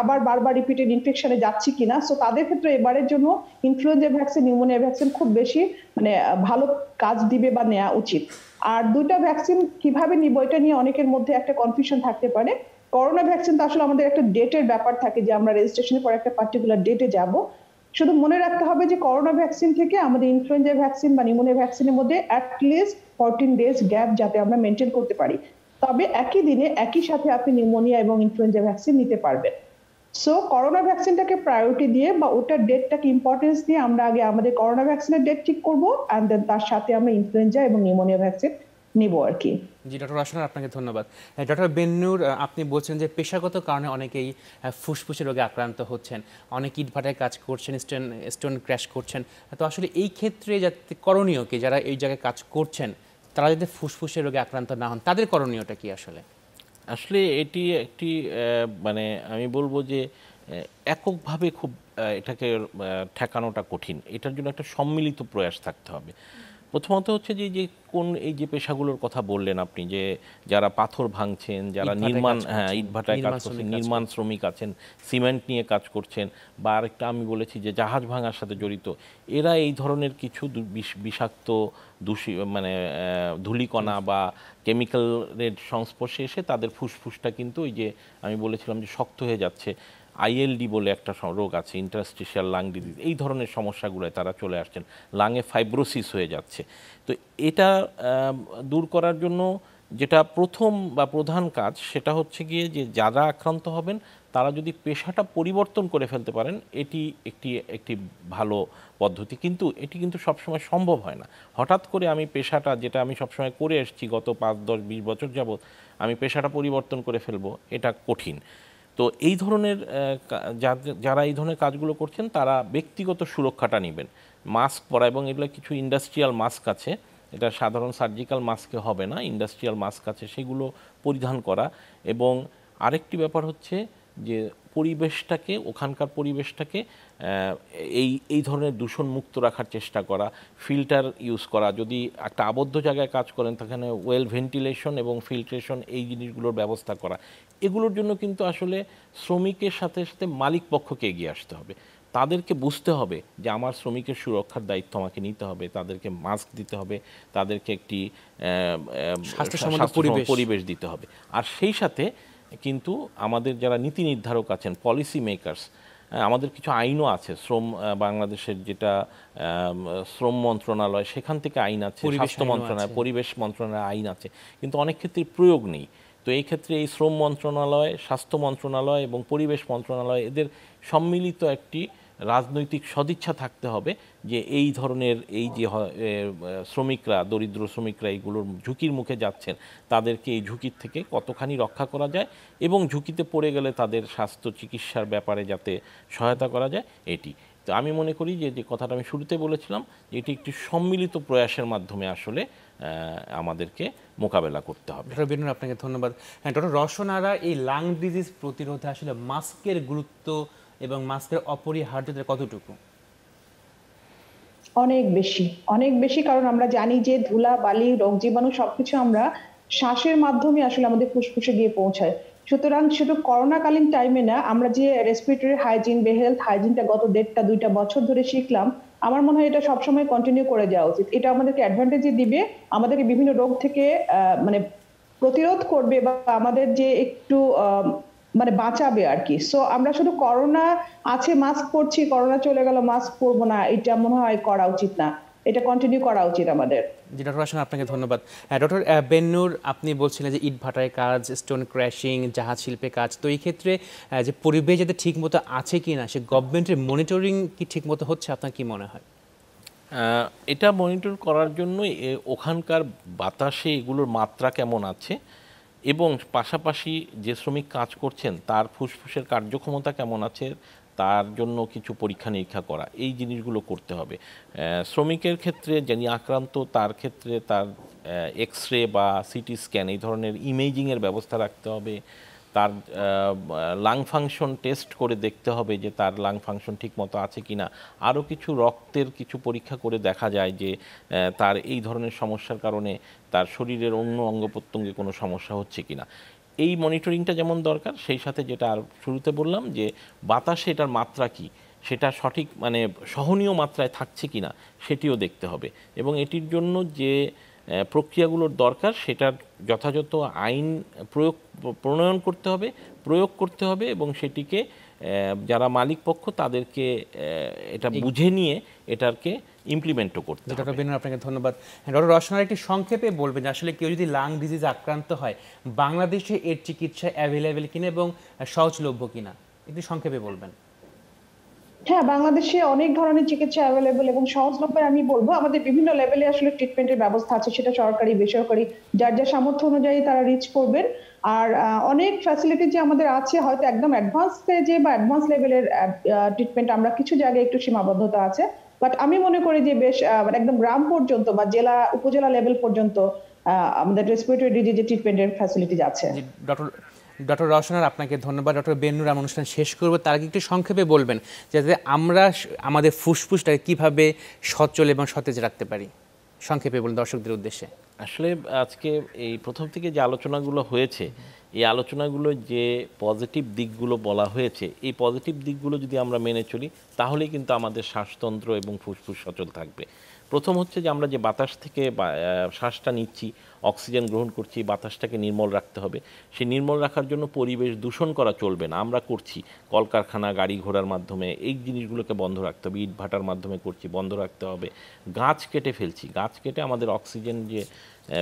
আবার বারবার রিপিটেড ইনফেকশনে যাচ্ছি কিনা। সো তাদের ক্ষেত্রে এবারের জন্য ইনফ্লুয়েঞ্জা ভ্যাকসিন, নিউমোনিয়া ভ্যাকসিন খুব বেশি মানে ভালো কাজ দিবে বা নেওয়া উচিত। আর 2টা ভ্যাকসিন কিভাবে নিব এটা নিয়ে অনেকের মধ্যে একটা কনফিউশন থাকতে পারে। করোনা ভ্যাকসিন তো আসলে আমাদের একটা ডেটের ব্যাপার থাকে যে আমরা রেজিস্ট্রেশনের পর একটা পার্টিকুলার ডেটে যাব। শুধু মনে রাখতে হবে যে করোনা ভ্যাকসিন থেকে আমাদের ইনফ্লুয়েঞ্জা ভ্যাকসিন বা নিউমোনিয়া ভ্যাকসিনের মধ্যে অ্যাটলিস্ট 14 ডেজ গ্যাপ যাতে আমরা মেনটেন করতে পারি, তবে একই দিনে একই সাথে আপনি নিউমোনিয়া এবং ইনফ্লুয়েঞ্জা ভ্যাকসিন নিতে পারবেন। সো করোনা ভ্যাকসিনটাকে প্রায়োরিটি দিয়ে বা ওটার ডেটটাকে ইম্পর্টেন্স দিয়ে আমরা আগে আমাদের করোনা ভ্যাকসিনের ডেট ঠিক করবো, অ্যান্ড দেন তার সাথে আমরা ইনফ্লুয়েঞ্জা এবং নিউমোনিয়া ভ্যাকসিন নিব আর কি। জি ডক্টর রওশনার, আপনাকে ধন্যবাদ। ডক্টর বেন্নুর, আপনি বলছেন যে পেশাগত কারণে অনেকেই ফুসফুসের রোগে আক্রান্ত হচ্ছেন, অনেক ইটভাটায় কাজ করছেন, স্টোন ক্র্যাশ করছেন, তো আসলে এই ক্ষেত্রে যাতে করণীয় কি, যারা এই জায়গায় কাজ করছেন তারা যাতে ফুসফুসের রোগে আক্রান্ত না হন, তাদের করণীয়টা কি? আসলে এটি একটি মানে আমি বলবো যে এককভাবে খুব এটাকে ঠেকানোটা কঠিন, এটার জন্য একটা সম্মিলিত প্রয়াস থাকতে হবে। প্রথমত হচ্ছে যে এই যে পেশাগুলোর কথা বললেন আপনি, যে যারা পাথর ভাঙছেন, যারা ইটভাটায় কাজ করছেন, নির্মাণ শ্রমিক আছেন, সিমেন্ট নিয়ে কাজ করছেন, বা আরেকটা আমি বলেছি যে জাহাজ ভাঙার সাথে জড়িত, এরা এই ধরনের কিছু বিষাক্ত মানে ধূলিকণা বা কেমিক্যালের সংস্পর্শে এসে তাদের ফুসফুসটা কিন্তু ওই যে আমি বলেছিলাম যে শক্ত হয়ে যাচ্ছে, আইএলডি বলে একটা রোগ আছে, ইন্টারস্টিশিয়াল লাং ডিজিজ, এই ধরনের সমস্যাগুলোয় তারা চলে আসছেন, লাঙে ফাইব্রোসিস হয়ে যাচ্ছে। তো এটা দূর করার জন্য যেটা প্রথম বা প্রধান কাজ সেটা হচ্ছে গিয়ে যে যারা আক্রান্ত হবেন তারা যদি পেশাটা পরিবর্তন করে ফেলতে পারেন এটি একটি ভালো পদ্ধতি, কিন্তু এটি কিন্তু সবসময় সম্ভব হয় না। হঠাৎ করে আমি পেশাটা, যেটা আমি সবসময় করে এসেছি গত 5, 10, 20 বছর যাবৎ, আমি পেশাটা পরিবর্তন করে ফেলবো, এটা কঠিন। তো এই ধরনের যারা এই ধরনের কাজগুলো করছেন তারা ব্যক্তিগত সুরক্ষাটা নেবেন, মাস্ক পরা, এবং এগুলো কিছু ইন্ডাস্ট্রিয়াল মাস্ক আছে, এটা সাধারণ সার্জিক্যাল মাস্কে হবে না, ইন্ডাস্ট্রিয়াল মাস্ক আছে, সেগুলো পরিধান করা। এবং আরেকটি ব্যাপার হচ্ছে যে পরিবেশটাকে, ওখানকার পরিবেশটাকে এই ধরনের দূষণ মুক্ত রাখার চেষ্টা করা, ফিল্টার ইউজ করা। যদি একটা আবদ্ধ জায়গায় কাজ করেন সেখানে ওয়েল ভেন্টিলেশন এবং ফিল্ট্রেশন, এই জিনিসগুলোর ব্যবস্থা করা। এগুলোর জন্য কিন্তু আসলে শ্রমিকের সাথে সাথে মালিক পক্ষকে এগিয়ে আসতে হবে, তাদেরকে বুঝতে হবে যে আমার শ্রমিকের সুরক্ষার দায়িত্ব আমাকে নিতে হবে, তাদেরকে মাস্ক দিতে হবে, তাদেরকে একটি স্বাস্থ্যসম্মত পরিবেশ দিতে হবে। আর সেই সাথে কিন্তু আমাদের যারা নীতি নির্ধারক আছেন, পলিসি মেকার্স, আমাদের কিছু আইনও আছে, বাংলাদেশের যেটা শ্রম মন্ত্রণালয়, সেখান থেকে আইন আছে, স্বাস্থ্য মন্ত্রণালয়, পরিবেশ মন্ত্রণালয় আইন আছে, কিন্তু অনেক ক্ষেত্রে প্রয়োগ নেই। তো এই ক্ষেত্রে এই শ্রম মন্ত্রণালয়, স্বাস্থ্য মন্ত্রণালয় এবং পরিবেশ মন্ত্রণালয়, এদের সম্মিলিত একটি রাজনৈতিক সদিচ্ছা থাকতে হবে যে এই ধরনের এই যে শ্রমিকরা, দরিদ্র শ্রমিকরা এইগুলোর ঝুঁকির মুখে যাচ্ছেন, তাদেরকে এই ঝুঁকির থেকে কতখানি রক্ষা করা যায় এবং ঝুঁকিতে পড়ে গেলে তাদের স্বাস্থ্য চিকিৎসার ব্যাপারে যাতে সহায়তা করা যায় এটি। তো আমি মনে করি যে কথাটা আমি শুরুতে বলেছিলাম, এটি একটি সম্মিলিত প্রয়াসের মাধ্যমে আসলে আমাদেরকে মোকাবেলা করতে হবে। ডক্টর বেনুর, আপনাকে ধন্যবাদ। হ্যাঁ, ডক্টর রওশনারা, এই লাং ডিজিজ প্রতিরোধে আসলে মাস্কের গুরুত্ব এবং মাস্কের অপরিহার্যতা কতটুকু? অনেক বেশি, অনেক বেশি, কারণ আমরা জানি যে ধুলা বালি রোগ জীবাণু সবকিছু আমরা শ্বাসের মাধ্যমে আসলে আমাদের ফুসফুসে গিয়ে পৌঁছায়। সুতরাং শুধু করোনাকালীন টাইমে না, আমরা যে রেসপিরেটরি হাইজিন বা হেলথ হাইজিনটা গত 1.5-2 বছর ধরে শিখলাম, আমার মনে হয় এটা সবসময় কন্টিনিউ করে যাওয়া উচিত। এটা আমাদেরকে অ্যাডভান্টেজই দিবে, আমাদেরকে বিভিন্ন রোগ থেকে মানে প্রতিরোধ করবে বা আমাদের যে একটু মানে বাঁচাবে আর কি। সো আমরা শুধু করোনা আছে মাস্ক পরছি, করোনা চলে গেল মাস্ক পরবো না, এটা মনে হয় করা উচিত না, এটা কন্টিনিউ করা উচিত আমাদের। জি ডক্টর রওশন, আপনাকে ধন্যবাদ। ডক্টর বেন্নুর, আপনি বলছিলেন যে ইট ভাটায় কাজ, স্টোন ক্র্যাশিং, জাহাজ শিল্পে কাজ, তো এই ক্ষেত্রে যে পরিবেশ যাতে ঠিক মতো আছে কি না, সে গভর্নমেন্টের মনিটরিং কি ঠিক মতো হচ্ছে, আপনার কি মনে হয়? এটা মনিটর করার জন্য ওখানকার বাতাসে এগুলোর মাত্রা কেমন আছে এবং পাশাপাশি যে শ্রমিক কাজ করছেন তার ফুসফুসের কার্যক্ষমতা কেমন আছে, তার জন্য কিছু পরীক্ষা নিরীক্ষা করা, এই জিনিসগুলো করতে হবে। শ্রমিকের ক্ষেত্রে যিনি আক্রান্ত, তার ক্ষেত্রে তার এক্স রে বা সিটি স্ক্যান, এই ধরনের ইমেজিংয়ের ব্যবস্থা রাখতে হবে। তার লাং ফাংশন টেস্ট করে দেখতে হবে যে তার লাং ফাংশন ঠিক মতো আছে কি না। আরও কিছু রক্তের কিছু পরীক্ষা করে দেখা যায় যে তার এই ধরনের সমস্যার কারণে তার শরীরের অন্য অঙ্গ প্রত্যঙ্গে কোনো সমস্যা হচ্ছে কি না। এই মনিটরিংটা যেমন দরকার, সেই সাথে যেটা আর শুরুতে বললাম যে বাতাসে এটার মাত্রা কি, সেটা সঠিক মানে সহনীয় মাত্রায় থাকছে কি না সেটিও দেখতে হবে। এবং এটির জন্য যে প্রক্রিয়াগুলোর দরকার সেটার যথাযথ আইন প্রণয়ন করতে হবে, প্রয়োগ করতে হবে এবং সেটিকে যারা মালিক পক্ষ তাদেরকে এটা বুঝে নিয়ে এটাকে ইমপ্লিমেন্টও করতে হবে। ডক্টর বেনুর, আপনাকে ধন্যবাদ। ডক্টর রওশনার, একটি সংক্ষেপে বলবেন আসলে কেউ যদি লাং ডিজিজ আক্রান্ত হয়, বাংলাদেশে এর চিকিৎসা অ্যাভেলেবেল কিনা এবং সহজলভ্য কিনা, একটু সংক্ষেপে বলবেন। হ্যাঁ, বাংলাদেশে অনেক ধরনের চিকিৎসা অ্যাভেলেবল এবং সহজলভ্য। আমি বলবো আমাদের বিভিন্ন লেভেলে আসলে ট্রিটমেন্টের ব্যবস্থা আছে, সেটা সরকারি বেসরকারি, যার যা সামর্থ্য অনুযায়ী তারা রিচ করবেন। আর অনেক ফ্যাসিলিটি যে আমাদের আছে, হয়তো একদম অ্যাডভান্স স্টেজে বা অ্যাডভান্স লেভেলের ট্রিটমেন্ট আমরা কিছু জায়গায় একটু সীমাবদ্ধতা আছে, বাট আমি মনে করি যে বেশ একদম গ্রাম পর্যন্ত বা জেলা উপজেলা লেভেল পর্যন্ত আমাদের রেসপিরেটরি ডিজিজের ট্রিটমেন্টের ফ্যাসিলিটিজ আছে। ডক্টর রওশনার, আপনাকে ধন্যবাদ। ডক্টর বেনুর, আমরা অনুষ্ঠান শেষ করবো, তার আগে একটু সংক্ষেপে বলবেন যাতে আমরা আমাদের ফুসফুসটাকে কিভাবে সচল এবং সতেজ রাখতে পারি, সংক্ষেপে বলুন দর্শকদের উদ্দেশ্যে। আসলে আজকে এই প্রথম থেকে যে আলোচনাগুলো হয়েছে, এই আলোচনাগুলো যে পজিটিভ দিকগুলো বলা হয়েছে, এই পজিটিভ দিকগুলো যদি আমরা মেনে চলি তাহলেই কিন্তু আমাদের শ্বাসতন্ত্র এবং ফুসফুস সচল থাকবে। প্রথম হচ্ছে যে আমরা যে বাতাস থেকে শ্বাসটা নিচ্ছি, অক্সিজেন গ্রহণ করছি, বাতাসটাকে নির্মল রাখতে হবে। সেই নির্মল রাখার জন্য পরিবেশ দূষণ করা চলবে না। আমরা করছি কলকারখানা, গাড়ি ঘোড়ার মাধ্যমে, এই জিনিসগুলোকে বন্ধ রাখতে হবে। ইট ভাটার মাধ্যমে করছি, বন্ধ রাখতে হবে। গাছ কেটে ফেলছি, গাছ কেটে আমাদের অক্সিজেন যে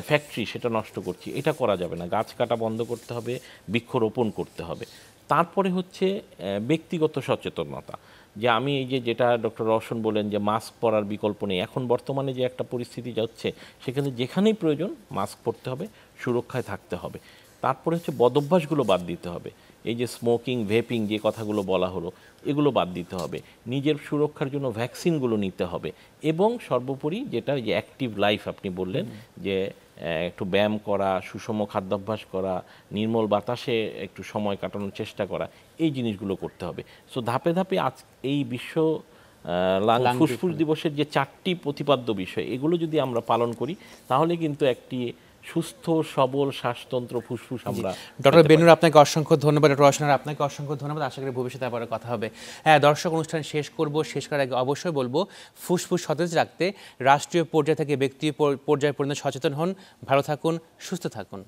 ফ্যাক্টরি সেটা নষ্ট করছি, এটা করা যাবে না। গাছ কাটা বন্ধ করতে হবে, বৃক্ষরোপণ করতে হবে। তারপরে হচ্ছে ব্যক্তিগত সচেতনতা, যে আমি এই যেটা ডক্টর রওশন বলেন যে মাস্ক পরার বিকল্প নেই, এখন বর্তমানে যে একটা পরিস্থিতি যাচ্ছে সেখানে যেখানেই প্রয়োজন মাস্ক পরতে হবে, সুরক্ষায় থাকতে হবে। তারপরে হচ্ছে বদভ্যাসগুলো বাদ দিতে হবে, এই যে স্মোকিং, ভেপিং যে কথাগুলো বলা হলো এগুলো বাদ দিতে হবে, নিজের সুরক্ষার জন্য ভ্যাকসিনগুলো নিতে হবে, এবং সর্বোপরি যেটা যে অ্যাক্টিভ লাইফ আপনি বললেন যে একটু ব্যায়াম করা, সুষম খাদ্যাভ্যাস করা, নির্মল বাতাসে একটু সময় কাটানোর চেষ্টা করা, এই জিনিসগুলো করতে হবে। সো ধাপে ধাপে আজ এই বিশ্ব ফুসফুস দিবসের যে 4টি প্রতিপাদ্য বিষয় এগুলো যদি আমরা পালন করি তাহলে কিন্তু একটি সুস্থ সবল শ্বাসতন্ত্র ফুসফুস আমরা। ডক্টর বেনুর আপনাকে অসংখ্য ধন্যবাদ, ডক্টর রওশনের আপনাকে অসংখ্য ধন্যবাদ। আশা করি ভবিষ্যতে আবার কথা হবে। হ্যাঁ দর্শক, অনুষ্ঠান শেষ করার আগে অবশ্যই বলবো ফুসফুস সতেজ রাখতে রাষ্ট্রীয় পর্যায় থেকে ব্যক্তি পর্যায় পর্যন্ত সচেতন হন। ভালো থাকুন, সুস্থ থাকুন।